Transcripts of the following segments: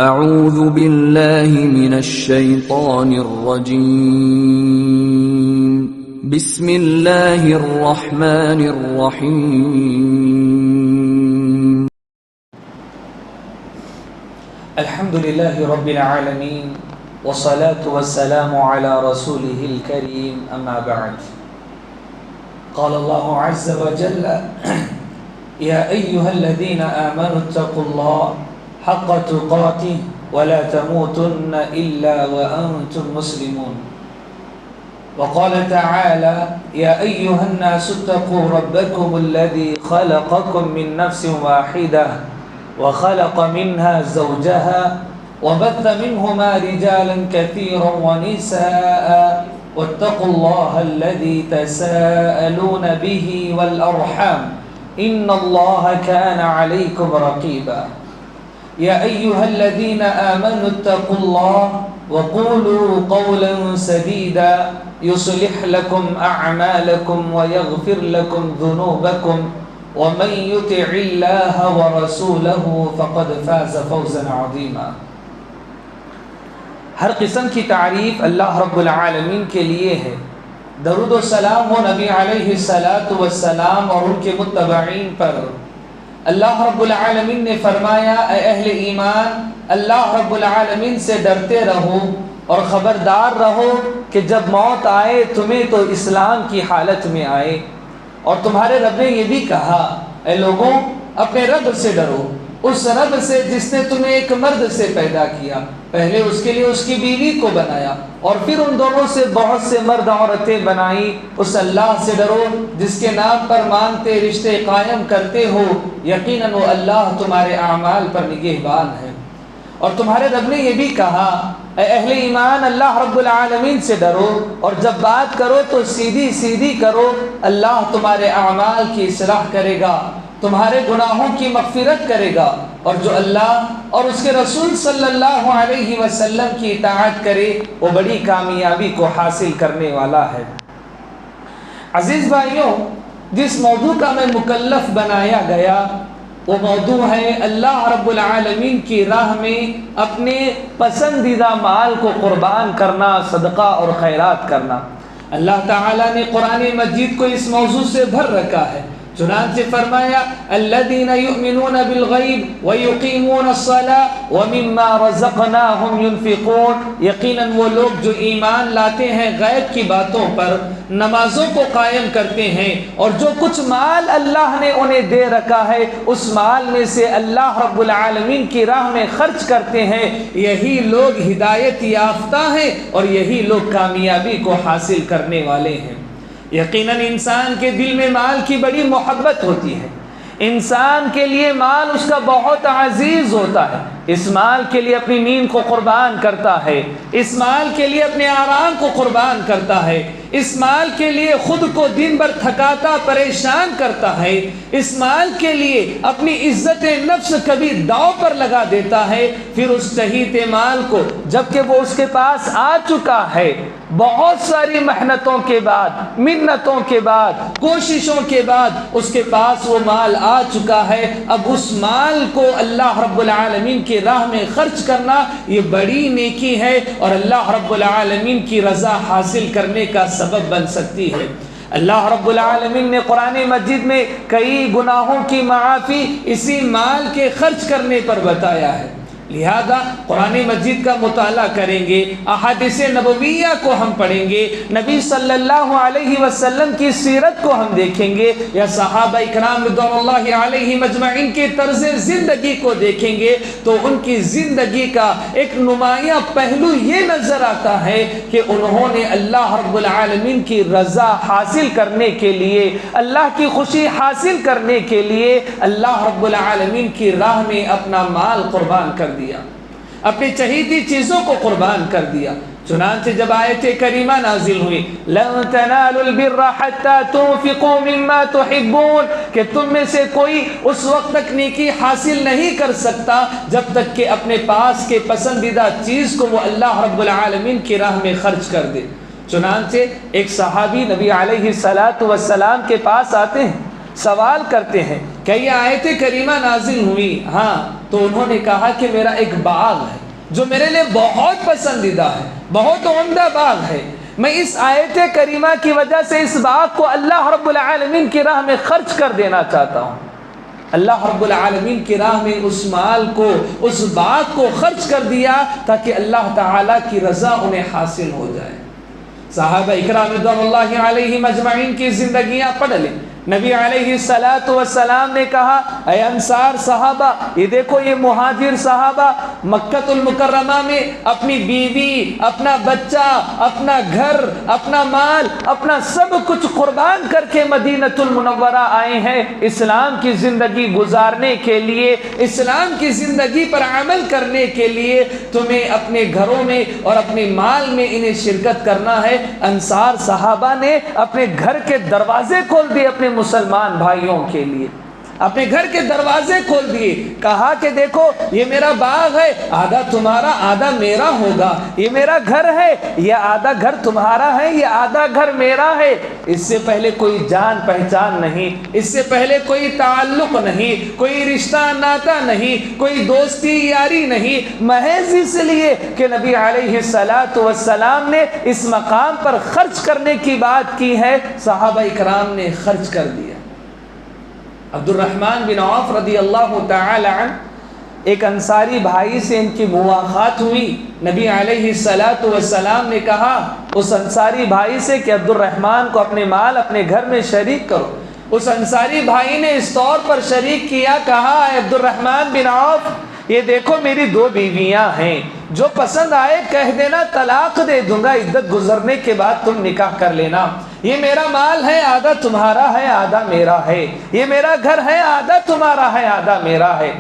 اعوذ باللہ من الشیطان الرجیم بسم اللہ الرحمن الرحیم الحمد للہ رب العالمین والصلاة والسلام على رسوله الكریم اما بعد قال اللہ عز وجل یا ایہا الذین آمنوا اتقوا اللہ حق تقاته ولا تموتن إلا وأنتم مسلمون وقال تعالى يا أيها الناس اتقوا ربكم الذي خلقكم من نفس واحدة وخلق منها زوجها وبث منهما رجالا كثيرا ونساء واتقوا الله الذي تساءلون به والأرحام إن الله كان عليكم رقيبا يا أيها الذين آمنوا اتقوا الله وقولوا قولا سديدا يصلح لكم أعمالكم ويغفر لكم ذنوبكم ومن يطع الله ورسوله فقد فاز فوزا عظيما. ہر قسم کی تعریف اللہ رب العالمین کے لیے ہے. درود و سلام ہو نبی علیہ الصلاۃ والسلام اور ان کے متبعین پر. اللہ رب العالمین نے فرمایا اے اہل ایمان اللہ رب العالمین سے ڈرتے رہو اور خبردار رہو کہ جب موت آئے تمہیں تو اسلام کی حالت میں آئے. اور تمہارے رب نے یہ بھی کہا اے لوگوں اپنے رب سے ڈرو، اس رب سے جس نے تمہیں ایک مرد سے پیدا کیا، پہلے اس کے لیے اس کی بیوی کو بنایا اور پھر ان دونوں سے بہت سے مرد عورتیں بنائی. اس اللہ سے ڈرو جس کے نام پر مانتے رشتے قائم کرتے ہو، یقیناً وہ اللہ تمہارے اعمال پر نگہبان ہے. اور تمہارے رب نے یہ بھی کہا اے اہل ایمان اللہ رب العالمین سے ڈرو اور جب بات کرو تو سیدھی سیدھی کرو، اللہ تمہارے اعمال کی اصلاح کرے گا، تمہارے گناہوں کی مغفرت کرے گا، اور جو اللہ اور اس کے رسول صلی اللہ علیہ وسلم کی اطاعت کرے وہ بڑی کامیابی کو حاصل کرنے والا ہے. عزیز بھائیوں، جس موضوع کا میں مکلف بنایا گیا وہ موضوع ہے اللہ رب العالمین کی راہ میں اپنے پسندیدہ مال کو قربان کرنا، صدقہ اور خیرات کرنا. اللہ تعالیٰ نے قرآن مجید کو اس موضوع سے بھر رکھا ہے. چنانچہ فرمایا الذین یؤمنون بالغیب ویقیمون الصلاۃ ومما رزقناہم ینفقون، یقیناً وہ لوگ جو ایمان لاتے ہیں غیب کی باتوں پر، نمازوں کو قائم کرتے ہیں اور جو کچھ مال اللہ نے انہیں دے رکھا ہے اس مال میں سے اللہ رب العالمین کی راہ میں خرچ کرتے ہیں، یہی لوگ ہدایت یافتہ ہیں اور یہی لوگ کامیابی کو حاصل کرنے والے ہیں. یقیناً انسان کے دل میں مال کی بڑی محبت ہوتی ہے، انسان کے لیے مال اس کا بہت عزیز ہوتا ہے، اس مال کے لیے اپنی نیند کو قربان کرتا ہے، اس مال کے لیے اپنے آرام کو قربان کرتا ہے، اس مال کے لیے خود کو دن بھر تھکاتا پریشان کرتا ہے، اس مال کے لیے اپنی عزت نفس کبھی داؤ پر لگا دیتا ہے. پھر اس چہیتے مال کو جبکہ وہ اس کے پاس آ چکا ہے، بہت ساری محنتوں کے بعد، منتوں کے بعد، کوششوں کے بعد اس کے پاس وہ مال آ چکا ہے، اب اس مال کو اللہ رب العالمین کی راہ میں خرچ کرنا یہ بڑی نیکی ہے اور اللہ رب العالمین کی رضا حاصل کرنے کا سبب بن سکتی ہے. اللہ رب العالمین نے قرآن مجید میں کئی گناہوں کی معافی اسی مال کے خرچ کرنے پر بتایا ہے. لہذا قرآن مجید کا مطالعہ کریں گے، احادیث نبویہ کو ہم پڑھیں گے، نبی صلی اللہ علیہ وسلم کی سیرت کو ہم دیکھیں گے یا صحابہ اکرام رضوان اللہ علیہ مجمعین کی طرز زندگی کو دیکھیں گے تو ان کی زندگی کا ایک نمایاں پہلو یہ نظر آتا ہے کہ انہوں نے اللہ رب العالمین کی رضا حاصل کرنے کے لیے، اللہ کی خوشی حاصل کرنے کے لیے اللہ رب العالمین کی راہ میں اپنا مال قربان کر دیا، اپنی چہیتی چیزوں کو قربان کر دیا. چنانچہ جب آیت کریمہ نازل ہوئی لن تنالوا البر حتى تنفقوا مما تحبون، کہ تم میں سے کوئی اس وقت تک نیکی حاصل نہیں کر سکتا جب تک کہ اپنے پاس کے پسندیدہ چیز کو وہ اللہ رب العالمین کی راہ میں خرچ کر دے. چنانچہ ایک صحابی نبی علیہ الصلاۃ والسلام کے پاس آتے ہیں، سوال کرتے ہیں کہ یہ آیت کریمہ نازل ہوئی؟ ہاں، تو انہوں نے کہا کہ میرا ایک باغ ہے جو میرے لیے بہت پسندیدہ ہے، بہت عمدہ باغ ہے، میں اس آیت کریمہ کی وجہ سے اس باغ کو اللہ رب العالمین کی راہ میں خرچ کر دینا چاہتا ہوں۔ اللہ رب العالمین کی راہ میں اس مال کو، اس باغ کو خرچ کر دیا تاکہ اللہ تعالیٰ کی رضا انہیں حاصل ہو جائے۔ صحابہ اکرام رضوان اللہ علیہم اجمعین کی زندگیاں پڑھ لیں۔ نبی علیہ السلام نے کہا، اے انصار صحابہ، یہ دیکھو یہ مہاجر صحابہ مکہ المکرمہ میں اپنی بیوی، اپنا بچہ، اپنا گھر، اپنا مال، اپنا سب کچھ قربان کر کے مدینۃ المنورہ آئے ہیں اسلام کی زندگی گزارنے کے لیے، اسلام کی زندگی پر عمل کرنے کے لیے۔ تمہیں اپنے گھروں میں اور اپنے مال میں انہیں شرکت کرنا ہے۔ انصار صحابہ نے اپنے گھر کے دروازے کھول دیے اپنے مسلمان بھائیوں کے لیے، اپنے گھر کے دروازے کھول دیے، کہا کہ دیکھو یہ میرا باغ ہے، آدھا تمہارا آدھا میرا ہوگا، یہ میرا گھر ہے، یہ آدھا گھر تمہارا ہے، یہ آدھا گھر میرا ہے۔ اس سے پہلے کوئی جان پہچان نہیں، اس سے پہلے کوئی تعلق نہیں، کوئی رشتہ ناتا نہیں، کوئی دوستی یاری نہیں، محض اس لیے کہ نبی علیہ السلام نے اس مقام پر خرچ کرنے کی بات کی ہے، صحابہ اکرام نے خرچ کر دیا۔ عبد الرحمن بن عوف رضی اللہ تعالی عنہ، ایک انصاری بھائی سے ان کی مواخات ہوئی۔ نبی علیہ السلام نے کہا اس انصاری بھائی سے کہ عبد الرحمن کو اپنے مال اپنے گھر میں شریک کرو۔ اس انصاری بھائی نے اس طور پر شریک کیا، کہا اے عبد الرحمن بن عوف، یہ دیکھو میری 2 بیویاں ہیں، جو پسند آئے کہہ دینا طلاق دے دوں گا، عدت گزرنے کے بعد تم نکاح کر لینا۔ یہ میرا مال ہے، آدھا تمہارا ہے، آدھا میرا ہے، یہ میرا گھر ہے، آدھا تمہارا ہے، آدھا میرا ہے۔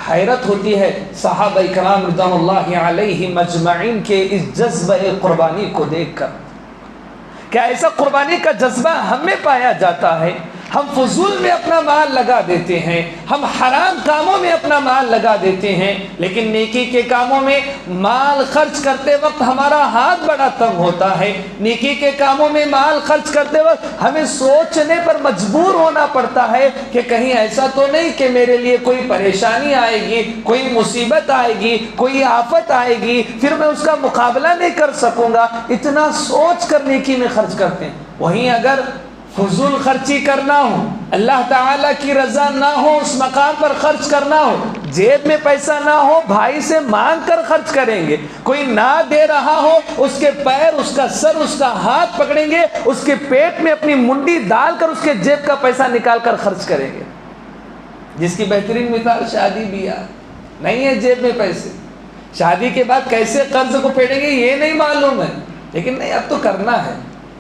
حیرت ہوتی ہے صحابہ اکرام رضوان اللہ علیہم اجمعین کے اس جذبہ قربانی کو دیکھ کر۔ کیا ایسا قربانی کا جذبہ ہم میں پایا جاتا ہے؟ ہم فضول میں اپنا مال لگا دیتے ہیں، ہم حرام کاموں میں اپنا مال لگا دیتے ہیں، لیکن نیکی کے کاموں میں مال خرچ کرتے وقت ہمارا ہاتھ بڑا تنگ ہوتا ہے۔ نیکی کے کاموں میں مال خرچ کرتے وقت ہمیں سوچنے پر مجبور ہونا پڑتا ہے کہ کہیں ایسا تو نہیں کہ میرے لیے کوئی پریشانی آئے گی، کوئی مصیبت آئے گی، کوئی آفت آئے گی، پھر میں اس کا مقابلہ نہیں کر سکوں گا۔ اتنا سوچ کر نیکی میں خرچ کرتے ہیں۔ وہیں اگر فضول خرچی کرنا ہو، اللہ تعالیٰ کی رضا نہ ہو، اس مقام پر خرچ کرنا ہو، جیب میں پیسہ نہ ہو، بھائی سے مانگ کر خرچ کریں گے، کوئی نہ دے رہا ہو، اس کے پیر، اس کا سر، اس کا ہاتھ پکڑیں گے، اس کے پیٹ میں اپنی منڈی ڈال کر اس کے جیب کا پیسہ نکال کر خرچ کریں گے۔ جس کی بہترین مثال شادی بیاہ، نہیں ہے جیب میں پیسے، شادی کے بعد کیسے قرض کو پھیڑیں گے یہ نہیں معلوم ہے، لیکن نہیں اب تو کرنا ہے،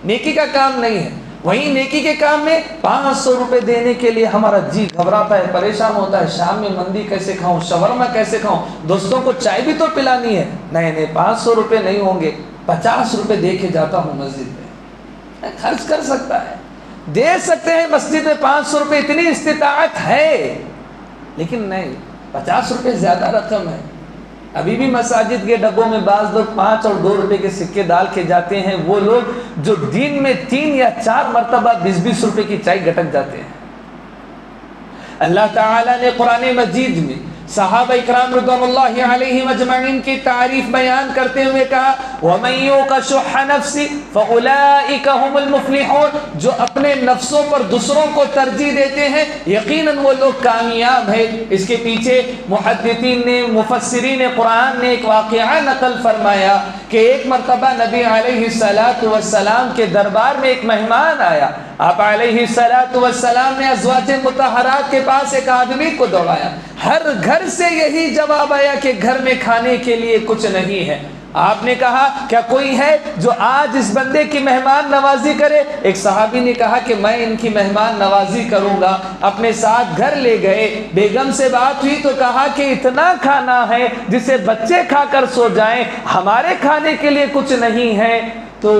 نیکی کا کام نہیں ہے۔ وہیں نیکی کے کام میں 500 روپے دینے کے لیے ہمارا جی گھبراتا ہے، پریشان ہوتا ہے، شام میں مندی کیسے کھاؤں، شورما کیسے کھاؤں، دوستوں کو چائے بھی تو پلانی ہے۔ نہیں 500 روپے نہیں ہوں گے، 50 روپے دے کے جاتا ہوں مسجد میں۔ خرچ کر سکتا ہے، دے سکتے ہیں مسجد میں 500 روپے، اتنی استطاعت ہے، لیکن نہیں، 50 روپے زیادہ رقم ہے۔ ابھی بھی مساجد کے ڈبوں میں بعض لوگ 5 اور 2 روپے کے سکے ڈال کے جاتے ہیں، وہ لوگ جو دن میں 3 یا 4 مرتبہ 20-20 روپے کی چائے گٹک جاتے ہیں۔ اللہ تعالیٰ نے قرآن مجید میں صحابہ اکرام رضوان اللہ علیہم اجمعین کی تعریف بیان کرتے ہوئے کہا وَمَن يُوقَ شُحَّ نَفْسِهِ فَأُولَٰئِكَ هُمُ الْمُفْلِحُونَ، جو اپنے نفسوں پر دوسروں کو ترجیح دیتے ہیں یقیناً وہ لوگ کامیاب ہیں۔ اس کے پیچھے محدثین نے، مفسرین قرآن نے ایک واقعہ نقل فرمایا کہ ایک مرتبہ نبی علیہ السلام کے دربار میں ایک مہمان آیا۔ آپ علیہ السلام نے ازواج مطہرات کے پاس ایک آدمی کو دوڑایا، ہر گھر سے یہی جواب آیا کہ گھر میں کھانے کے لیے کچھ نہیں ہے۔ آپ نے کہا کیا کوئی ہے جو آج اس بندے کی مہمان نوازی کرے؟ ایک صحابی نے کہا کہ میں ان کی مہمان نوازی کروں گا۔ اپنے ساتھ گھر لے گئے، بیگم سے بات ہوئی تو کہا کہ اتنا کھانا ہے جسے بچے کھا کر سو جائیں، ہمارے کھانے کے لیے کچھ نہیں ہے۔ تو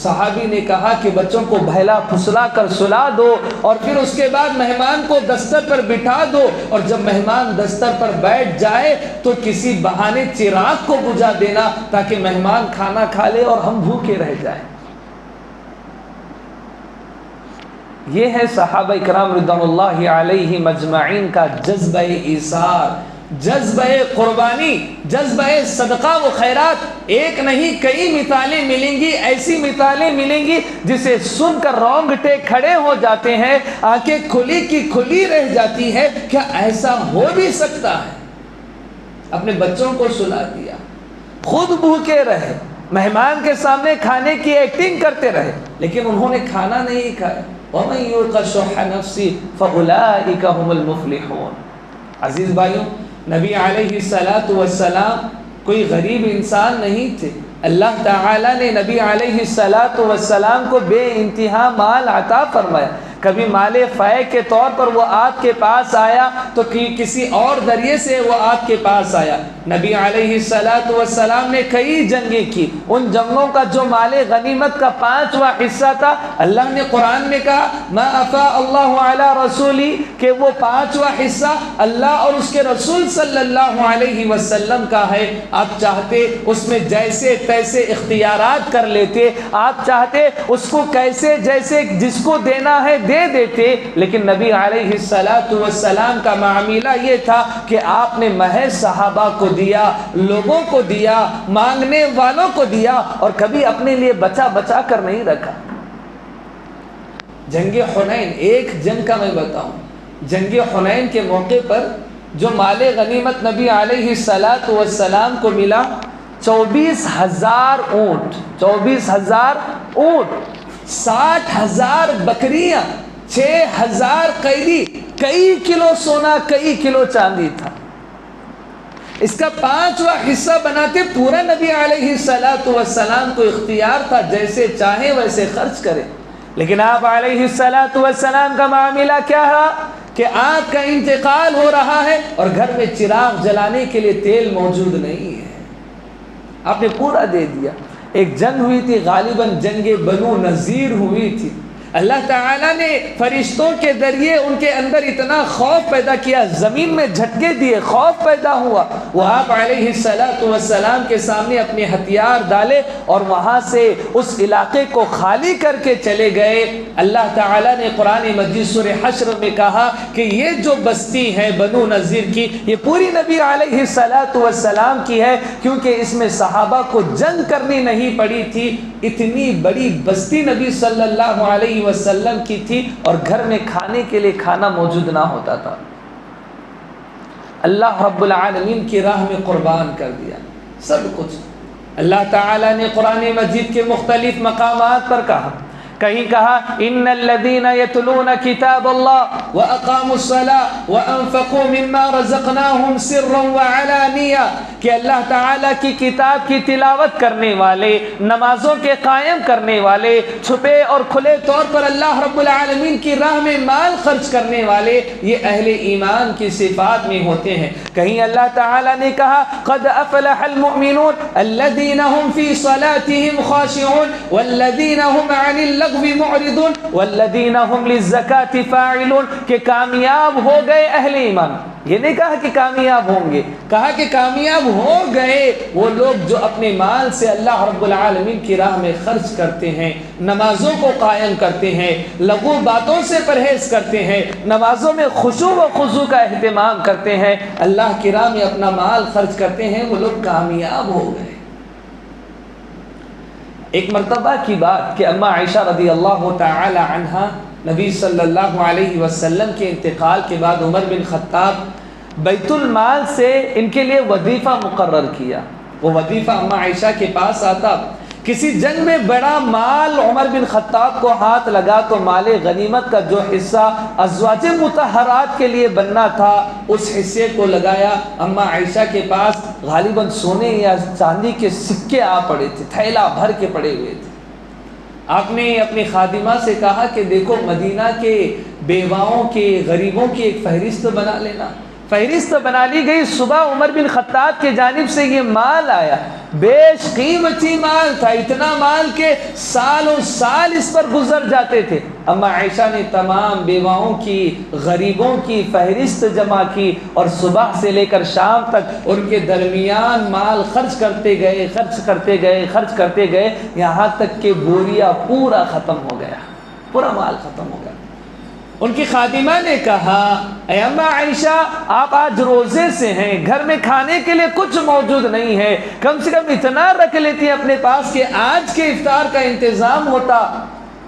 صحابی نے کہا کہ بچوں کو بہلا پھسلا کر سلا دو اور پھر اس کے بعد مہمان کو دستر پر بٹھا دو، اور جب مہمان دستر پر بیٹھ جائے تو کسی بہانے چراغ کو بجھا دینا تاکہ مہمان کھانا کھا لے اور ہم بھوکے رہ جائیں۔ یہ ہے صحابہ کرام رضوان اللہ علیہم اجمعین کا جذبہ ایثار، جذبہ قربانی، جذبہ صدقہ و خیرات۔ ایک نہیں کئی مثالیں ملیں گی، ایسی مثالیں ملیں گی جسے سن کر رونگٹے کھڑے ہو جاتے ہیں، آنکھیں کھلی کی کھلی رہ جاتی ہے، کیا ایسا ہو بھی سکتا ہے؟ اپنے بچوں کو سلا دیا، خود بھوکے رہے، مہمان کے سامنے کھانے کی ایکٹنگ کرتے رہے، لیکن انہوں نے کھانا نہیں کھایا۔ وَمَن يُوقَ شُحَّ نَفْسِهِ فَأُولَٰئِكَ هُمُ الْمُفْلِحُونَ۔ عزیز بھائیوں، نبی علیہ السلام کوئی غریب انسان نہیں تھے۔ اللہ تعالیٰ نے نبی علیہ السلام کو بے انتہا مال عطا فرمایا۔ کبھی مال فائق کے طور پر وہ آپ کے پاس آیا تو کسی اور ذریعے سے وہ آپ کے پاس آیا۔ نبی علیہ السلام نے کئی جنگیں کی، ان جنگوں کا جو مال غنیمت کا 5واں حصہ تھا، اللہ نے قرآن میں کہا ما افاء اللہ علی رسولی، کہ وہ 5واں حصہ اللہ اور اس کے رسول صلی اللہ علیہ وسلم کا ہے۔ آپ چاہتے اس میں جیسے تیسے اختیارات کر لیتے، آپ چاہتے اس کو کیسے جیسے جس کو دینا ہے دے دیتے، لیکن نبی علیہ السلام کا معاملہ یہ تھا کہ آپ نے محض صحابہ کو دیا، لوگوں کو دیا، مانگنے والوں کو دیا، اور کبھی اپنے لیے بچا بچا کر نہیں رکھا۔ جنگ حنین، ایک جنگ کا میں بتاؤں، جنگ حنین کے موقع پر جو مال غنیمت نبی علیہ السلام کو ملا، 24,000 اونٹ، 24,000 اونٹ، 60,000 بکریاں، 6,000 قیدی، کئی کلو سونا، کئی کلو چاندی تھا۔ اس کا 5واں حصہ بناتے، پورا نبی علیہ السلام کو اختیار تھا، جیسے چاہے ویسے خرچ کرے، لیکن آپ علیہ السلام کا معاملہ کیا ہے کہ آپ کا انتقال ہو رہا ہے اور گھر میں چراغ جلانے کے لیے تیل موجود نہیں ہے، آپ نے پورا دے دیا۔ ایک جنگ ہوئی تھی، غالباً جنگ بنو نذیر ہوئی تھی۔ اللہ تعالیٰ نے فرشتوں کے ذریعے ان کے اندر اتنا خوف پیدا کیا، زمین میں جھٹکے دیے، خوف پیدا ہوا۔ وہ آپ علیہ السلام کے سامنے اپنے ہتھیار ڈالے اور وہاں سے اس علاقے کو خالی کر کے چلے گئے۔ اللہ تعالیٰ نے قرآن مجید سورہ حشر میں کہا کہ یہ جو بستی ہے بنو نذیر کی، یہ پوری نبی علیہ السلام کی ہے، کیونکہ اس میں صحابہ کو جنگ کرنی نہیں پڑی تھی۔ اتنی بڑی بستی نبی صلی اللہ علیہ وسلم کی تھی اور گھر میں کھانے کے لیے کھانا موجود نہ ہوتا تھا۔ اللہ رب العالمین کی راہ میں قربان کر دیا سب کچھ۔ اللہ تعالیٰ نے قرآن مجید کے مختلف مقامات پر کہا، کہیں کہا ان الذین یتلون کتاب اللہ واقاموا الصلاۃ وانفقوا مما رزقناہم سرا وعلانیہ، کہ اللہ تعالیٰ کی کتاب کی تلاوت کرنے والے، نمازوں کے قائم کرنے والے، چھپے اور کھلے طور پر اللہ رب العالمین کی راہ میں مال خرچ کرنے والے، یہ اہل ایمان کی صفات میں ہوتے ہیں۔ کہیں اللہ تعالیٰ نے کہا قد افلح المؤمنون الذین هم فی صلاتهم خاشعون والذین هم عن اللغو معرضون والذین هم للزکاة فاعلون، کہ کامیاب ہو گئے اہل ایمان۔ یہ نہیں کہا کہ کامیاب ہوں گے، کہا کہ کامیاب ہو گئے وہ لوگ جو اپنے مال سے اللہ رب العالمین کی راہ میں خرچ کرتے ہیں، نمازوں کو قائم کرتے ہیں، لغو باتوں سے پرہیز کرتے ہیں، نمازوں میں خشوع و خضوع کا اہتمام کرتے ہیں، اللہ کی راہ میں اپنا مال خرچ کرتے ہیں، وہ لوگ کامیاب ہو گئے۔ ایک مرتبہ کی بات کہ اما عائشہ رضی اللہ تعالی عنہا، نبی صلی اللہ علیہ وسلم کے انتقال کے بعد عمر بن خطاب بیت المال سے ان کے لیے وظیفہ مقرر کیا۔ وہ وظیفہ اما عائشہ کے پاس آتا، کسی جنگ میں بڑا مال عمر بن خطاب کو ہاتھ لگا تو مال غنیمت کا جو حصہ ازواج مطہرات کے لیے بننا تھا اس حصے کو لگایا۔ اما عائشہ کے پاس غالباً سونے یا چاندی کے سکے آ پڑے تھے، تھیلا بھر کے پڑے ہوئے تھے۔ آپ نے اپنی خادمہ سے کہا کہ دیکھو مدینہ کے بیواؤں کے، غریبوں کی ایک فہرست بنا لینا۔ فہرست بنا لی گئی۔ صبح عمر بن خطاب کی جانب سے یہ مال آیا، بیش قیمتی مال تھا، اتنا مال کہ سالوں سال اس پر گزر جاتے تھے۔ اما عائشہ نے تمام بیواؤں کی، غریبوں کی فہرست جمع کی اور صبح سے لے کر شام تک ان کے درمیان مال خرچ کرتے گئے، خرچ کرتے گئے، خرچ کرتے گئے، یہاں تک کہ بوریا پورا ختم ہو گیا، پورا مال ختم ہو گیا۔ ان کی خادمہ نے کہا اے اماں عائشہ آپ آج روزے سے ہیں، گھر میں کھانے کے لیے کچھ موجود نہیں ہے، کم سے کم اتنا رکھ لیتی اپنے پاس کہ آج کے افطار کا انتظام ہوتا۔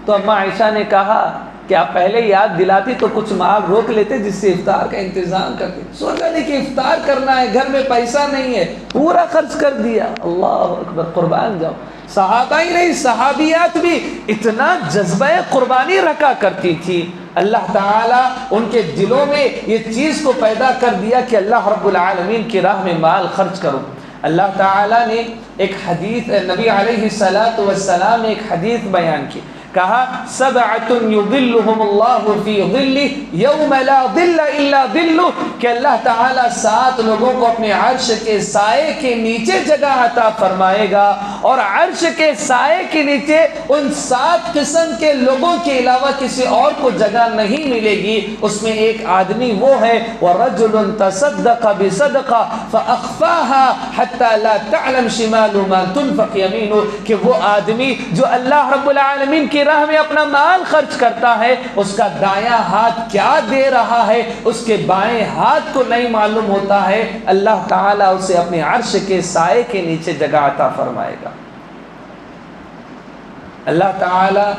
تو اماں عائشہ نے کہا کہ آپ پہلے یاد دلاتی تو کچھ مال روک لیتے جس سے افطار کا انتظام کرتے۔ سوچا نہیں کہ افطار کرنا ہے، گھر میں پیسہ نہیں ہے، پورا خرچ کر دیا۔ اللہ اکبر، قربان جاؤ۔ صحابہ ہی نہیں، صحابیات بھی اتنا جذبہ قربانی رکھا کرتی تھی۔ اللہ تعالیٰ ان کے دلوں میں یہ چیز کو پیدا کر دیا کہ اللہ رب العالمین کی راہ میں مال خرچ کرو۔ اللہ تعالیٰ نے ایک حدیث، نبی علیہ السلام نے ایک حدیث بیان کی، کہا سبعۃ یظلھم اللہ فی ظلہ یوم لا ظل الا ظلہ، کہ اللہ تعالیٰ 7 لوگوں کو اپنے عرش کے سائے کے نیچے جگہ عطا فرمائے گا، اور عرش کے سائے کے نیچے ان 7 قسم کے لوگوں کے علاوہ کسی اور کو جگہ نہیں ملے گی۔ اس میں ایک آدمی وہ ہے وَرَجُلٌ تَصَدَّقَ بِصَدْقَةٍ فَأَخْفَاهَا حَتَّى لَا تَعْلَمْ شِمَالُهُ مَا تُنْفِقُ يَمِينُهُ، کہ وہ آدمی جو اللہ رب العالمین کی راہ میں اپنا مال خرچ کرتا ہے، اس کا دایاں ہاتھ کیا دے رہا ہے اس کے بائیں ہاتھ کو نہیں معلوم ہوتا ہے، اللہ تعالیٰ اسے اپنے عرش کے سائے کے نیچے جگہ عطا فرمائے گا۔ اللہ تعالیٰ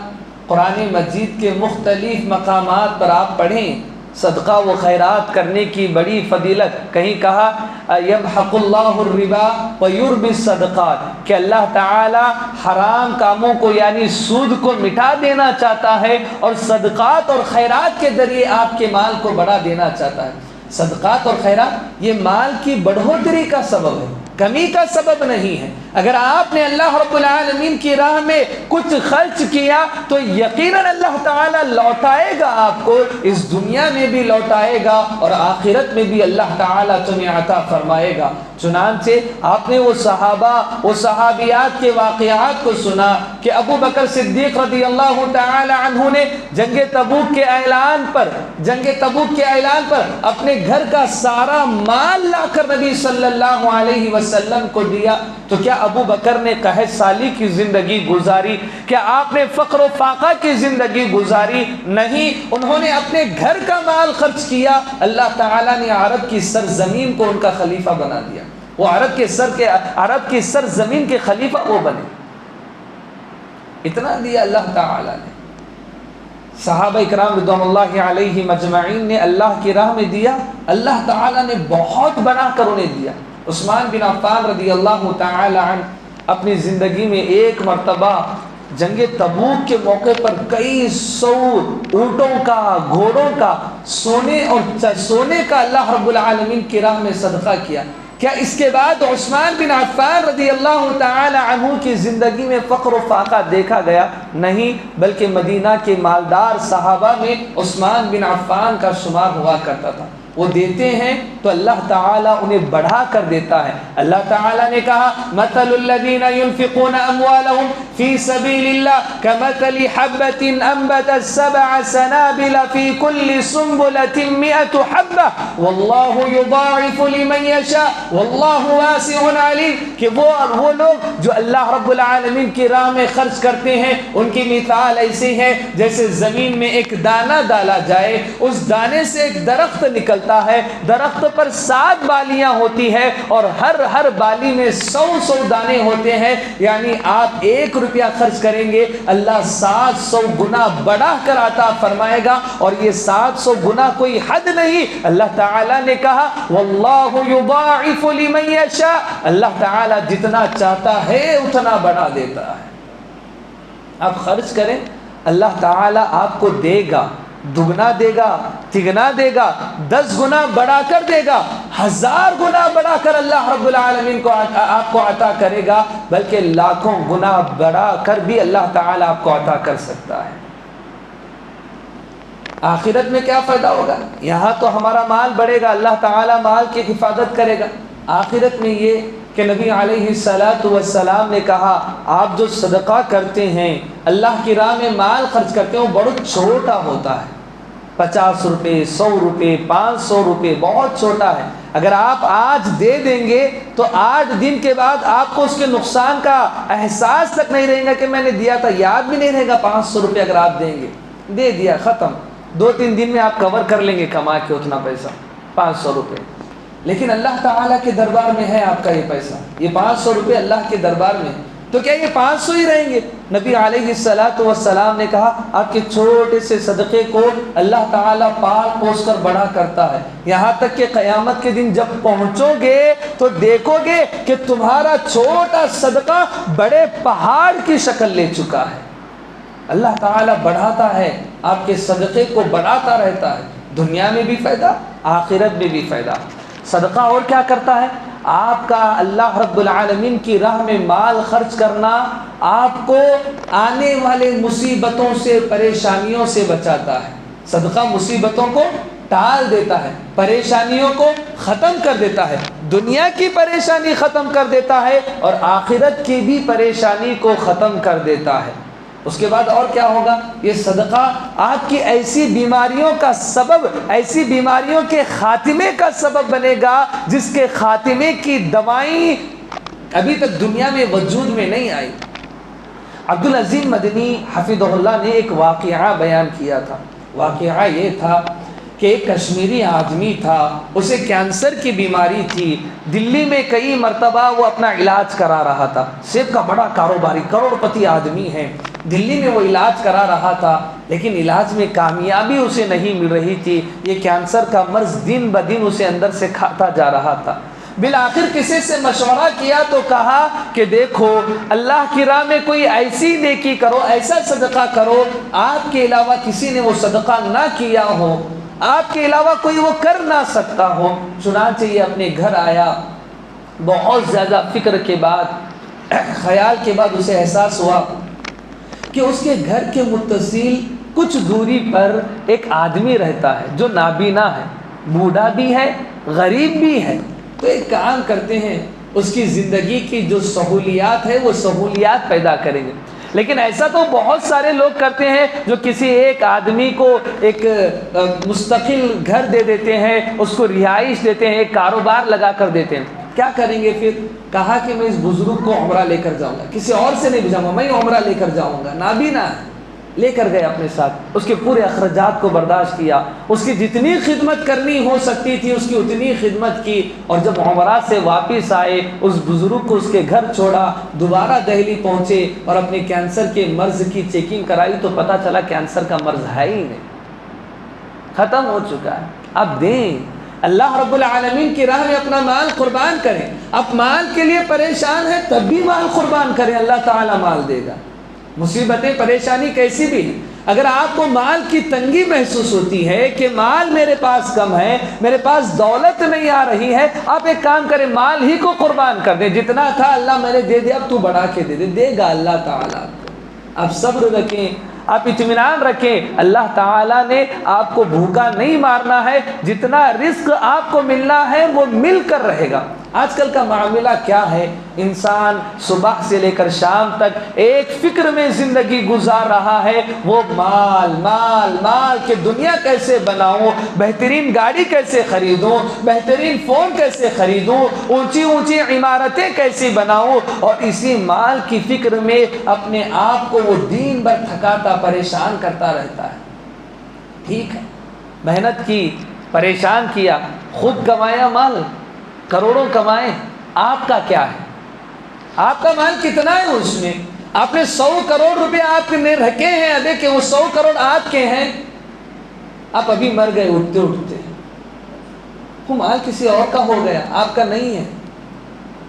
قرآن مجید کے مختلف مقامات پر آپ پڑھیں صدقہ و خیرات کرنے کی بڑی فضیلت، کہیں کہا یمحق اللہ الربا ویربی الصدقات، کہ اللہ تعالی حرام کاموں کو یعنی سود کو مٹا دینا چاہتا ہے اور صدقات اور خیرات کے ذریعے آپ کے مال کو بڑھا دینا چاہتا ہے۔ صدقات اور خیرات یہ مال کی بڑھوتری کا سبب ہے، کمی کا سبب نہیں ہے۔ اگر آپ نے اللہ رب العالمین کی راہ میں کچھ خرچ کیا تو یقیناً اللہ تعالیٰ لوٹائے گا، آپ کو اس دنیا میں بھی لوٹائے گا اور آخرت میں بھی اللہ تعالیٰ تمہیں عطا فرمائے گا۔ چنانچہ آپ نے وہ صحابہ وہ صحابیات کے واقعات کو سنا کہ ابو بکر صدیق رضی اللہ تعالی عنہ نے جنگ تبوک کے اعلان پر اپنے گھر کا سارا مال لا کر نبی صلی اللہ علیہ وسلم کو دیا۔ تو کیا ابو بکر نے قحط سالی کی زندگی گزاری؟ کیا آپ نے فقر و فاقہ کی زندگی گزاری؟ نہیں، انہوں نے اپنے گھر کا مال خرچ کیا۔ اللہ تعالیٰ نے عرب کی سرزمین کو ان کا خلیفہ بنا دیا، وہ عرب کی سرزمین کے خلیفہ وہ بنے۔ اتنا دیا اللہ تعالیٰ نے۔ صحابہ اکرام رضوان اللہ علیہ مجمعین نے اللہ کی راہ میں دیا، اللہ تعالیٰ نے بہت بنا کر انہیں دیا۔ عثمان بن عفان رضی اللہ تعالی عنہ اپنی زندگی میں ایک مرتبہ جنگ تبوک کے موقع پر کئی 100 اونٹوں کا، گھوڑوں کا، سونے کا اللہ رب العالمین کی راہ میں صدقہ کیا۔ کیا اس کے بعد عثمان بن عفان رضی اللہ تعالی عنہ کی زندگی میں فقر و فاقہ دیکھا گیا؟ نہیں، بلکہ مدینہ کے مالدار صحابہ میں عثمان بن عفان کا شمار ہوا کرتا تھا۔ وہ دیتے ہیں تو اللہ تعالیٰ انہیں بڑھا کر دیتا ہے۔ اللہ تعالیٰ نے کہا مثل الذین ينفقون اموالهم فی سبیل اللہ کمثل حبۃ انبتت 7 سنابل فی کل سنبلۃ 100 حبۃ واللہ یضاعف لمن یشاء واللہ واسع علیم، کہ وہ لوگ جو اللہ رب العالمین کی راہ میں خرچ کرتے ہیں ان کی مثال ایسی ہے جیسے زمین میں ایک دانہ ڈالا جائے، اس دانے سے ایک درخت نکلتا ہے، درخت پر 7 بالیاں ہوتی ہے اور ہر بالی میں 100 دانے ہوتے ہیں، یعنی آپ 1 روپیہ خرچ کریں گے اللہ 700 گنا بڑھا کر عطا فرمائے گا، اور یہ 700 گنا کوئی حد نہیں۔ اللہ تعالیٰ نے کہا واللہ یضاعف لمن یشاء، اللہ تعالیٰ جتنا چاہتا ہے اتنا بڑھا دیتا ہے۔ آپ خرچ کریں، اللہ تعالیٰ آپ کو دے گا، دگنا دے گا، تگنا دے گا، 10 گنا بڑھا کر دے گا، 1000 گنا بڑھا کر اللہ رب العالمین کو آپ کو عطا کرے گا، بلکہ لاکھوں گنا بڑھا کر بھی اللہ تعالیٰ آپ کو عطا کر سکتا ہے۔ آخرت میں کیا فائدہ ہوگا؟ یہاں تو ہمارا مال بڑھے گا، اللہ تعالیٰ مال کی حفاظت کرے گا۔ آخرت میں یہ کہ نبی علیہ السلام نے کہا آپ جو صدقہ کرتے ہیں، اللہ کی راہ میں مال خرچ کرتے ہیں، وہ بڑا چھوٹا ہوتا ہے، 50 روپے، 100 روپے، 500 روپے، بہت چھوٹا ہے۔ اگر آپ آج دے دیں گے تو 8 دن کے بعد آپ کو اس کے نقصان کا احساس تک نہیں رہے گا کہ میں نے دیا تھا، یاد بھی نہیں رہے گا۔ 500 روپے اگر آپ دیں گے، دے دیا، ختم۔ 2-3 دن میں آپ کور کر لیں گے کما کے اتنا پیسہ، 500 روپے. لیکن اللہ تعالیٰ کے دربار میں ہے آپ کا یہ پیسہ، یہ 500 روپے اللہ کے دربار میں ہے، تو کیا یہ 500 ہی رہیں گے؟ نبی علیہ السلام نے کہا آپ کے چھوٹے سے صدقے کو اللہ تعالیٰ پال پوس کر بڑا کرتا ہے، یہاں تک کہ قیامت کے دن جب پہنچو گے تو دیکھو گے کہ تمہارا چھوٹا صدقہ بڑے پہاڑ کی شکل لے چکا ہے. اللہ تعالیٰ بڑھاتا ہے، آپ کے صدقے کو بڑھاتا رہتا ہے، دنیا میں بھی فائدہ، آخرت میں بھی فائدہ. صدقہ اور کیا کرتا ہے؟ آپ کا اللہ رب العالمین کی راہ میں مال خرچ کرنا آپ کو آنے والے مصیبتوں سے، پریشانیوں سے بچاتا ہے. صدقہ مصیبتوں کو ٹال دیتا ہے، پریشانیوں کو ختم کر دیتا ہے، دنیا کی پریشانی ختم کر دیتا ہے اور آخرت کی بھی پریشانی کو ختم کر دیتا ہے. اس کے بعد اور کیا ہوگا؟ یہ صدقہ آپ کی ایسی بیماریوں کا سبب، ایسی بیماریوں کے خاتمے کا سبب بنے گا جس کے خاتمے کی دوائیں ابھی تک دنیا میں وجود میں نہیں آئی. عبدالعظیم مدنی حفظہ اللہ نے ایک واقعہ بیان کیا تھا. واقعہ یہ تھا کہ ایک کشمیری آدمی تھا، اسے کینسر کی بیماری تھی. دلی میں کئی مرتبہ وہ اپنا علاج کرا رہا تھا. سیب کا بڑا کاروباری، کروڑ پتی آدمی ہے. دلی میں وہ علاج کرا رہا تھا لیکن علاج میں کامیابی اسے نہیں مل رہی تھی. یہ کینسر کا مرض دن بدن اسے اندر سے کھاتا جا رہا تھا. بالآخر کسی سے مشورہ کیا تو کہا کہ دیکھو اللہ کی راہ میں کوئی ایسی نیکی کرو، ایسا صدقہ کرو آپ کے علاوہ کسی نے وہ صدقہ نہ کیا ہو، آپ کے علاوہ کوئی وہ کر نہ سکتا ہو. چنانچہ یہ اپنے گھر آیا. بہت زیادہ فکر کے بعد، خیال کے بعد اسے احساس ہوا کہ اس کے گھر کے متصل کچھ دوری پر ایک آدمی رہتا ہے جو نابینا ہے، بوڑھا بھی ہے، غریب بھی ہے. تو ایک کام کرتے ہیں، اس کی زندگی کی جو سہولیات ہے وہ سہولیات پیدا کریں گے. لیکن ایسا تو بہت سارے لوگ کرتے ہیں جو کسی ایک آدمی کو ایک مستقل گھر دے دیتے ہیں، اس کو رہائش دیتے ہیں، ایک کاروبار لگا کر دیتے ہیں. کیا کریں گے پھر؟ کہا کہ میں اس بزرگ کو عمرہ لے کر جاؤں گا، کسی اور سے نہیں بھیجاؤں گا، میں عمرہ لے کر جاؤں گا. نابینا ہے، لے کر گئے اپنے ساتھ. اس کے پورے اخراجات کو برداشت کیا، اس کی جتنی خدمت کرنی ہو سکتی تھی اس کی اتنی خدمت کی. اور جب عمرہ سے واپس آئے اس بزرگ کو اس کے گھر چھوڑا، دوبارہ دہلی پہنچے اور اپنے کینسر کے مرض کی چیکنگ کرائی تو پتہ چلا کینسر کا مرض ہے ہی نہیں، ختم ہو چکا ہے. اب دیں، اللہ رب العالمین کی راہ میں اپنا مال قربان کریں. اب مال کے لیے پریشان ہے تب بھی مال قربان کریں، اللہ تعالیٰ مال دے گا. مصیبتیں، پریشانی کیسی بھی ہیں، اگر آپ کو مال کی تنگی محسوس ہوتی ہے کہ مال میرے پاس کم ہے، میرے پاس دولت نہیں آ رہی ہے، آپ ایک کام کریں، مال ہی کو قربان کر دیں. جتنا تھا اللہ میں نے دے دیا، اب تو بڑھا کے دے دے گا اللہ تعالیٰ. آپ صبر رکھیں، آپ اطمینان رکھیں، اللہ تعالیٰ نے آپ کو بھوکا نہیں مارنا ہے. جتنا رزق آپ کو ملنا ہے وہ مل کر رہے گا. آج کل کا معاملہ کیا ہے؟ انسان صبح سے لے کر شام تک ایک فکر میں زندگی گزار رہا ہے، وہ مال مال مال کہ دنیا کیسے بناؤں، بہترین گاڑی کیسے خریدوں، بہترین فون کیسے خریدوں، اونچی اونچی عمارتیں کیسے بناؤں. اور اسی مال کی فکر میں اپنے آپ کو وہ دین بھر تھکاتا، پریشان کرتا رہتا ہے. ٹھیک ہے، محنت کی، پریشان کیا، خود کمایا مال، کروڑوں کمائے، آپ کا کیا ہے؟ آپ کا مال کتنا ہے؟ اس میں آپ نے 100 کروڑ روپے آپ نے رکھے ہیں، ابھی کہ وہ 100 کروڑ آپ کے ہیں. آپ ابھی مر گئے اٹھتے اٹھتے، وہ مال کسی اور کا ہو گیا، آپ کا نہیں ہے.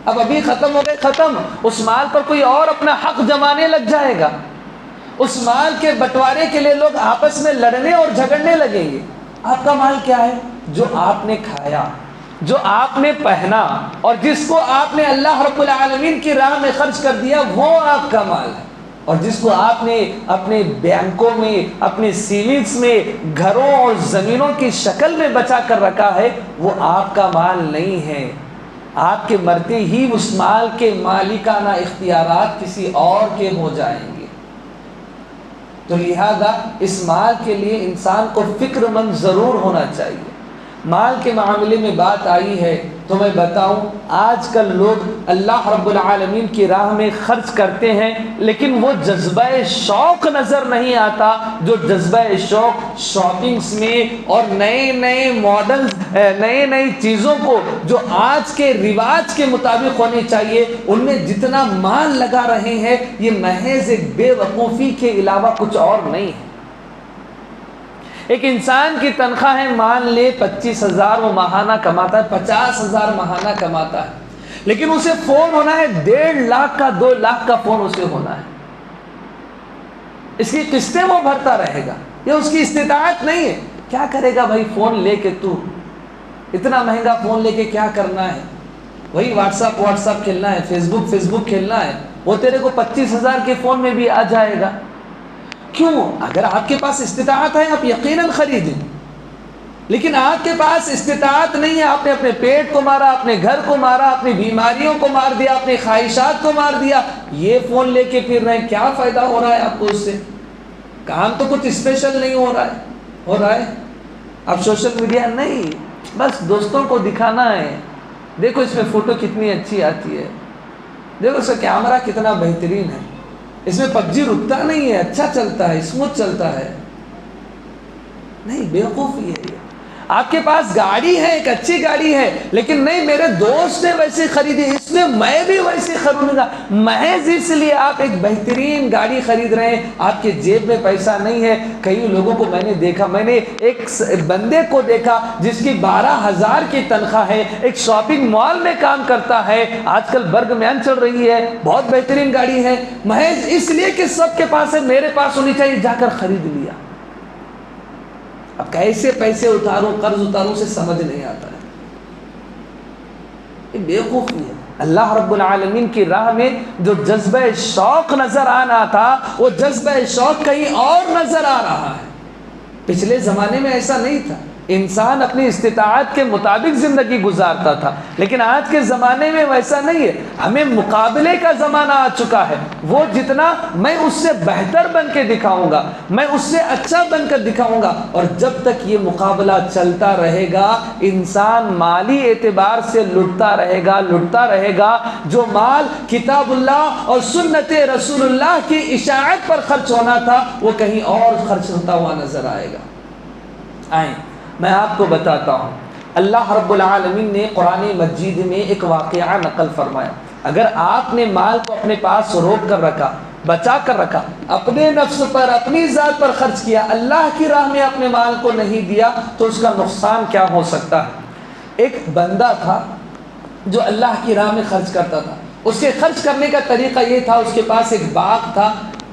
اب ابھی ختم ہو گئے، ختم. اس مال پر کوئی اور اپنا حق جمانے لگ جائے گا. اس مال کے بٹوارے کے لیے لوگ آپس میں لڑنے اور جھگڑنے لگیں گے. آپ کا مال کیا ہے؟ جو آپ نے کھایا، جو آپ نے پہنا اور جس کو آپ نے اللہ رب العالمین کی راہ میں خرچ کر دیا، وہ آپ کا مال ہے. اور جس کو آپ نے اپنے بینکوں میں، اپنے سیونگز میں، گھروں اور زمینوں کی شکل میں بچا کر رکھا ہے، وہ آپ کا مال نہیں ہے. آپ کے مرتے ہی اس مال کے مالکانہ اختیارات کسی اور کے ہو جائیں گے. تو لہذا اس مال کے لیے انسان کو فکر مند ضرور ہونا چاہیے. مال کے معاملے میں بات آئی ہے تو تو میں بتاؤں آج کل لوگ اللہ رب العالمین کی راہ میں خرچ کرتے ہیں، لیکن وہ جذبہ شوق نظر نہیں آتا جو جذبہ شوق شاپنگز میں اور نئے نئے ماڈلز، نئے نئی چیزوں کو جو آج کے رواج کے مطابق ہونی چاہیے ان میں جتنا مال لگا رہے ہیں، یہ محض ایک بے وقوفی کے علاوہ کچھ اور نہیں ہے۔ ایک انسان کی تنخواہ ہے، مان لے 25,000 وہ ماہانہ کماتا ہے، 50,000 ماہانہ کماتا ہے، لیکن اسے فون ہونا ہے 1.5 لاکھ کا، 2 لاکھ کا فون اسے ہونا ہے۔ اس کی قسطیں وہ بھرتا رہے گا، یہ اس کی استطاعت نہیں ہے۔ کیا کرے گا بھائی فون لے کے؟ تو اتنا مہنگا فون لے کے کیا کرنا ہے؟ وہی واٹس ایپ کھیلنا ہے، فیس بک کھیلنا ہے، وہ تیرے کو 25,000 کے فون میں بھی آ جائے گا۔ کیوں؟ اگر آپ کے پاس استطاعت ہے آپ یقیناً خریدیں، لیکن آپ کے پاس استطاعت نہیں ہے، آپ نے اپنے پیٹ کو مارا، اپنے گھر کو مارا، اپنی بیماریوں کو مار دیا، اپنی خواہشات کو مار دیا، یہ فون لے کے پھر رہے ہیں، کیا فائدہ ہو رہا ہے آپ کو اس سے؟ کام تو کچھ اسپیشل نہیں ہو رہا ہے۔ اب سوشل میڈیا نہیں، بس دوستوں کو دکھانا ہے، دیکھو اس میں فوٹو کتنی اچھی آتی ہے، دیکھو اس کا کیمرہ کتنا بہترین ہے، اس میں پبجی رکتا نہیں ہے، اچھا چلتا ہے، اسموتھ چلتا ہے۔ نہیں، بیوقوفی ہے یہ۔ آپ کے پاس گاڑی ہے، ایک اچھی گاڑی ہے، لیکن نہیں میرے دوست نے ویسے خریدی اس لیے میں بھی ویسے خریدوں گا، محض اس لیے آپ ایک بہترین گاڑی خرید رہے ہیں، آپ کے جیب میں پیسہ نہیں ہے۔ کئی لوگوں کو میں نے دیکھا، میں نے ایک بندے کو دیکھا جس کی 12,000 کی تنخواہ ہے، ایک شاپنگ مال میں کام کرتا ہے، آج کل برگ مین چل رہی ہے، بہت بہترین گاڑی ہے، محض اس لیے کہ سب کے پاس ہے میرے پاس ہونی چاہیے، جا کر خرید لیا۔ اب کیسے پیسے اتاروں، قرض اتاروں سے سمجھ نہیں آتا ہے، یہ بیوقوفی ہے۔ اللہ رب العالمین کی راہ میں جو جذبہ شوق نظر آنا تھا وہ جذبہ شوق کہیں اور نظر آ رہا ہے۔ پچھلے زمانے میں ایسا نہیں تھا، انسان اپنی استطاعت کے مطابق زندگی گزارتا تھا، لیکن آج کے زمانے میں ویسا نہیں ہے، ہمیں مقابلے کا زمانہ آ چکا ہے۔ وہ جتنا میں اس سے بہتر بن کے دکھاؤں گا، میں اس سے اچھا بن کر دکھاؤں گا، اور جب تک یہ مقابلہ چلتا رہے گا انسان مالی اعتبار سے لٹتا رہے گا۔ جو مال کتاب اللہ اور سنت رسول اللہ کی اشاعت پر خرچ ہونا تھا وہ کہیں اور خرچ ہوتا ہوا نظر آئے گا۔ آئیں میں آپ کو بتاتا ہوں، اللہ رب العالمین نے قرآن مجید میں ایک واقعہ نقل فرمایا۔ اگر آپ نے مال کو اپنے پاس روک کر رکھا، بچا کر رکھا، اپنے نفس پر، اپنی ذات پر خرچ کیا، اللہ کی راہ میں اپنے مال کو نہیں دیا، تو اس کا نقصان کیا ہو سکتا ہے؟ ایک بندہ تھا جو اللہ کی راہ میں خرچ کرتا تھا، اس کے خرچ کرنے کا طریقہ یہ تھا، اس کے پاس ایک باغ تھا،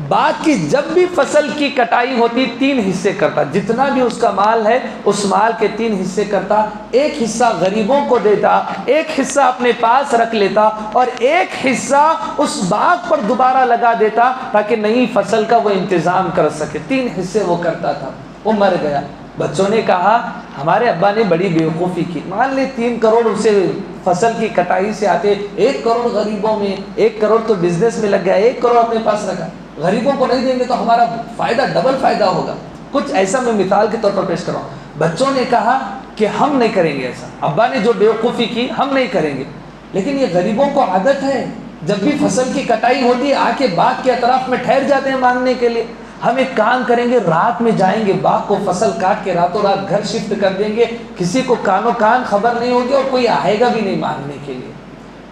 باغ کی جب بھی فصل کی کٹائی ہوتی 3 حصے کرتا، جتنا بھی اس کا مال ہے اس مال کے 3 حصے کرتا، ایک حصہ غریبوں کو دیتا، ایک حصہ اپنے پاس رکھ لیتا، اور ایک حصہ اس باغ پر دوبارہ لگا دیتا تاکہ نئی فصل کا وہ انتظام کر سکے۔ 3 حصے وہ کرتا تھا۔ وہ مر گیا، بچوں نے کہا ہمارے ابا نے بڑی بیوقوفی کی، مان لے 3 کروڑ اسے فصل کی کٹائی سے آتے، 1 کروڑ غریبوں میں، 1 کروڑ تو بزنس میں لگ گیا، 1 کروڑ اپنے پاس رکھا، غریبوں کو نہیں دیں گے تو ہمارا فائدہ ڈبل فائدہ ہوگا۔ کچھ ایسا میں مثال کے طور پر پیش کر رہا ہوں۔ بچوں نے کہا کہ ہم نہیں کریں گے ایسا، ابا نے جو بیوقوفی کی ہم نہیں کریں گے، لیکن یہ غریبوں کو عادت ہے، جب بھی فصل کی کٹائی ہوتی ہے آ کے باغ کے اطراف میں ٹھہر جاتے ہیں مانگنے کے لیے۔ ہم ایک کام کریں گے، رات میں جائیں گے باغ کو فصل کاٹ کے راتوں رات گھر شفٹ کر دیں گے، کسی کو کانوں کان خبر نہیں ہوگی اور کوئی آئے گا بھی نہیں مانگنے کے لیے۔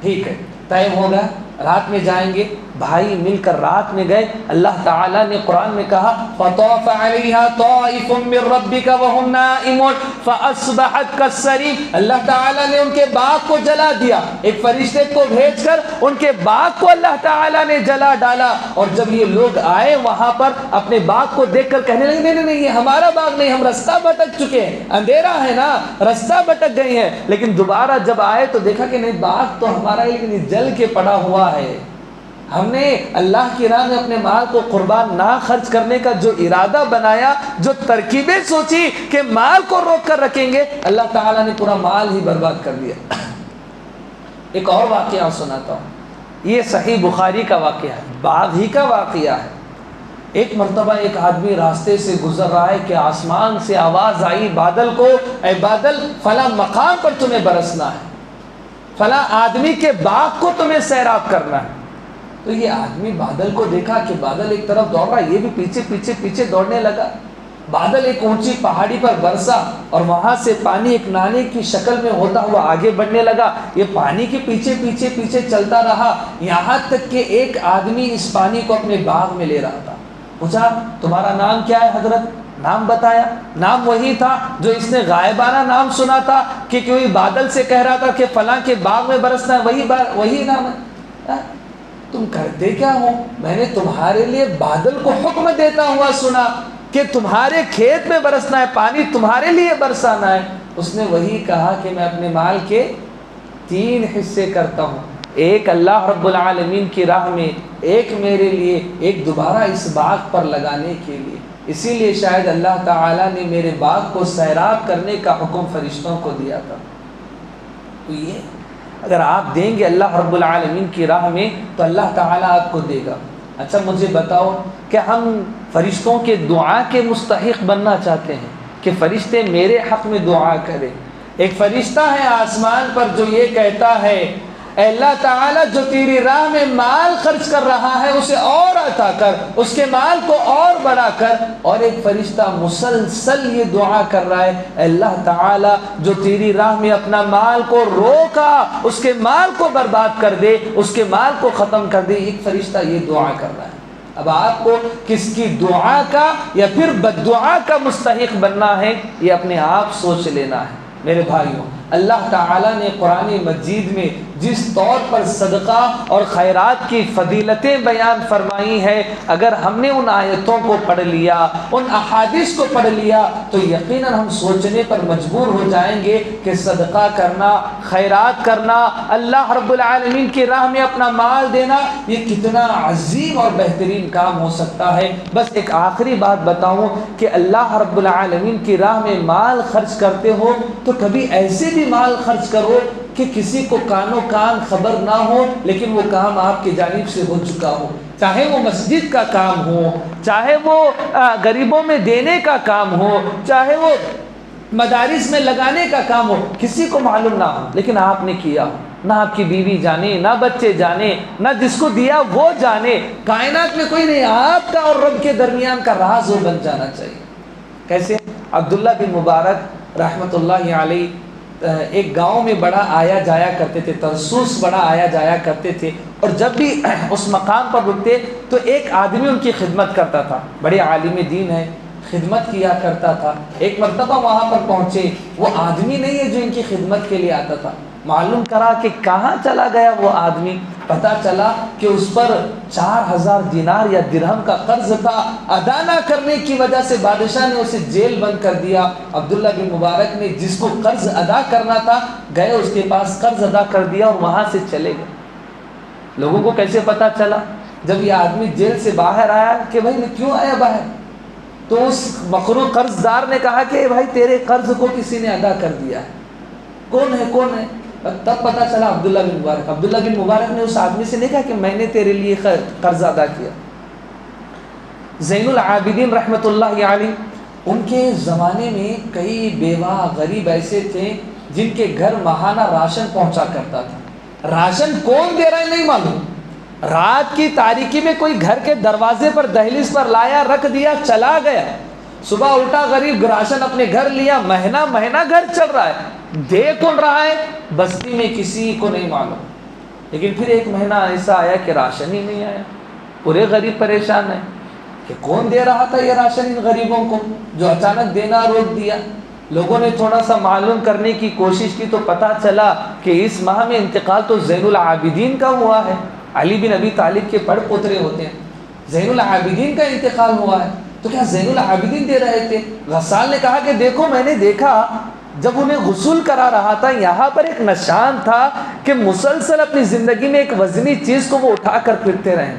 ٹھیک ہے، طے ہوگا، رات میں جائیں گے۔ بھائی مل کر رات میں گئے، اللہ تعالیٰ نے قرآن میں کہا فَطَافَ عَلَيْهَا طَائِفٌ مِّن رَّبِّكَ وَهُمْ نَائِمُونَ فَأَصْبَحَتْ كَالصَّرِيمِ۔ اللہ تعالیٰ نے ان کے باغ کو جلا دیا، ایک فرشتے کو بھیج کر ان کے باغ کو اللہ تعالیٰ نے جلا ڈالا، اور جب یہ لوگ آئے وہاں پر اپنے باغ کو دیکھ کر کہنے لگے نہیں یہ ہمارا باغ نہیں، ہم رستہ بھٹک چکے ہیں، اندھیرا ہے نا، رستہ بھٹک گئے ہیں۔ لیکن دوبارہ جب آئے تو دیکھا کہ نہیں باغ تو ہمارا ہے لیکن جل کے پڑا ہوا ہے۔ ہم نے اللہ کی راہ میں اپنے مال کو قربان نہ خرچ کرنے کا جو ارادہ بنایا، جو ترکیبیں سوچی کہ مال کو روک کر رکھیں گے، اللہ تعالیٰ نے پورا مال ہی برباد کر دیا۔ ایک اور واقعہ سناتا ہوں، یہ صحیح بخاری کا واقعہ ہے، باغ ہی کا واقعہ ہے۔ ایک مرتبہ ایک آدمی راستے سے گزر رہا ہے کہ آسمان سے آواز آئی بادل کو، اے بادل فلاں مقام پر تمہیں برسنا ہے۔ فلاں آدمی کے باغ کو تمہیں سیراب کرنا ہے۔ تو یہ آدمی بادل کو دیکھا کہ بادل ایک طرف دوڑ رہا، یہ بھی پیچھے پیچھے پیچھے دوڑنے لگا۔ بادل ایک اونچی پہاڑی پر برسا اور وہاں سے پانی ایک نالے کی شکل میں ہوتا ہوا آگے بڑھنے لگا۔ یہ پانی کے پیچھے پیچھے پیچھے چلتا رہا، یہاں تک کہ ایک آدمی اس پانی کو اپنے باغ میں لے رہا تھا۔ پوچھا تمہارا نام کیا ہے حضرت؟ نام بتایا، نام وہی تھا جو اس نے غائبانہ نام سنا تھا کہ کوئی بادل سے کہہ رہا تھا کہ فلاں کے باغ میں برسنا ہے، وہی نام ہے۔ تم کرتے کیا ہو؟ میں نے تمہارے لیے بادل کو حکم دیتا ہوا سنا کہ تمہارے کھیت میں برسنا ہے، پانی تمہارے لیے برسانا ہے۔ اس نے وہی کہا کہ میں اپنے مال کے 3 حصے کرتا ہوں، ایک اللہ رب العالمین کی راہ میں، ایک میرے لیے، ایک دوبارہ اس باغ پر لگانے کے لیے۔ اسی لیے شاید اللہ تعالیٰ نے میرے باغ کو سیراب کرنے کا حکم فرشتوں کو دیا تھا۔ تو یہ اگر آپ دیں گے اللہ رب العالمین کی راہ میں تو اللہ تعالیٰ آپ کو دے گا۔ اچھا مجھے بتاؤ کہ ہم فرشتوں کے دعا کے مستحق بننا چاہتے ہیں کہ فرشتے میرے حق میں دعا کریں؟ ایک فرشتہ ہے آسمان پر جو یہ کہتا ہے اے اللہ تعالیٰ جو تیری راہ میں مال خرچ کر رہا ہے اسے اور عطا کر، اس کے مال کو اور بڑا کر۔ اور ایک فرشتہ مسلسل یہ دعا کر رہا ہے اے اللہ تعالیٰ جو تیری راہ میں اپنا مال کو روکا اس کے مال کو برباد کر دے، اس کے مال کو ختم کر دے۔ ایک فرشتہ یہ دعا کر رہا ہے۔ اب آپ کو کس کی دعا کا یا پھر بد دعا کا مستحق بننا ہے یہ اپنے آپ سوچ لینا ہے۔ میرے بھائیوں، اللہ تعالیٰ نے قرآن مجید میں جس طور پر صدقہ اور خیرات کی فضیلتیں بیان فرمائی ہے، اگر ہم نے ان آیتوں کو پڑھ لیا، ان احادیث کو پڑھ لیا تو یقیناً ہم سوچنے پر مجبور ہو جائیں گے کہ صدقہ کرنا، خیرات کرنا، اللہ رب العالمین کی راہ میں اپنا مال دینا یہ کتنا عظیم اور بہترین کام ہو سکتا ہے۔ بس ایک آخری بات بتاؤں کہ اللہ رب العالمین کی راہ میں مال خرچ کرتے ہو تو کبھی ایسے بھی مال خرچ کرو کہ کسی کو کانوں کان خبر نہ ہو لیکن وہ کام آپ کی جانب سے ہو چکا ہو، چاہے وہ مسجد کا کام ہو، چاہے وہ غریبوں میں دینے کا کام ہو، چاہے وہ مدارس میں لگانے کا کام ہو، کسی کو معلوم نہ ہو لیکن آپ نے کیا ہو، نہ آپ کی بیوی جانے، نہ بچے جانے، نہ جس کو دیا وہ جانے، کائنات میں کوئی نہیں، آپ کا اور رب کے درمیان کا راز وہ بن جانا چاہیے۔ کیسے؟ عبداللہ بن مبارک رحمۃ اللہ علیہ ایک گاؤں میں بڑا آیا جایا کرتے تھے، ترسوس بڑا آیا جایا کرتے تھے، اور جب بھی اس مقام پر رکتے تو ایک آدمی ان کی خدمت کرتا تھا، بڑے عالم دین ہے، خدمت کیا کرتا تھا۔ ایک مرتبہ وہاں پر پہنچے، وہ آدمی نہیں ہے جو ان کی خدمت کے لیے آتا تھا، معلوم کرا کہ کہاں چلا گیا وہ آدمی، پتہ چلا کہ اس پر 4000 دینار یا درہم کا قرض تھا، ادا نہ کرنے کی وجہ سے بادشاہ نے اسے جیل بند کر دیا۔ عبداللہ بن مبارک نے جس کو قرض ادا کرنا تھا گئے اس کے پاس، قرض ادا کر دیا اور وہاں سے چلے گئے۔ لوگوں کو کیسے پتہ چلا؟ جب یہ آدمی جیل سے باہر آیا کہ بھائی میں کیوں آیا باہر، تو اس مقروض قرض دار نے کہا کہ بھائی تیرے قرض کو کسی نے ادا کر دیا ہے، کون ہے؟ تب پتہ چلا عبداللہ بن مبارک۔ عبداللہ بن مبارک نے اس آدمی سے نہیں کہا کہ میں نے تیرے لیے قرض ادا کیا۔ زین العابدین رحمۃ اللہ علیہ، ان کے زمانے میں کئی بیوہ غریب ایسے تھے جن کے گھر ماہانہ راشن پہنچا کرتا تھا۔ راشن کون دے رہا ہے نہیں معلوم، رات کی تاریکی میں کوئی گھر کے دروازے پر دہلیز پر لایا، رکھ دیا، چلا گیا، صبح اٹھا غریب راشن اپنے گھر لیا، مہینہ مہینہ گھر چل رہا ہے، دے کون رہا ہے بستی میں کسی کو نہیں معلوم۔ لیکن پھر ایک مہینہ ایسا آیا کہ راشن ہی نہیں آیا، پورے غریب پریشان ہیں کہ کون دے رہا تھا یہ راشن ان غریبوں کو جو اچانک دینا روک دیا۔ لوگوں نے تھوڑا سا معلوم کرنے کی کوشش کی تو پتہ چلا کہ اس ماہ میں انتقال تو زین العابدین کا ہوا ہے، علی بن ابی طالب کے بڑ پوترے ہوتے ہیں، زین العابدین کا انتقال ہوا ہے۔ تو کیا زین العابدین دے رہے تھے؟ غسال نے کہا کہ دیکھو میں نے دیکھا جب انہیں غسل کرا رہا تھا یہاں پر ایک نشان تھا کہ مسلسل اپنی زندگی میں ایک وزنی چیز کو وہ اٹھا کر پھرتے رہے،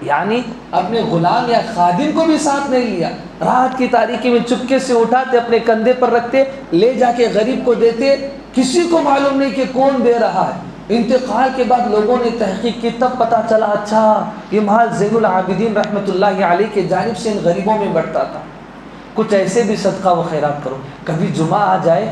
یعنی اپنے غلام یا خادم کو بھی ساتھ نہیں لیا، رات کی تاریکی میں چپکے سے اٹھاتے، اپنے کندھے پر رکھتے، لے جا کے غریب کو دیتے، کسی کو معلوم نہیں کہ کون دے رہا ہے۔ انتقال کے بعد لوگوں نے تحقیق کی، تب پتہ چلا اچھا یہ مال زین العابدین رحمۃ اللہ علیہ کے جانب سے ان غریبوں میں بڑھتا تھا۔ کچھ ایسے بھی صدقہ و خیرات کرو، کبھی جمعہ آ جائے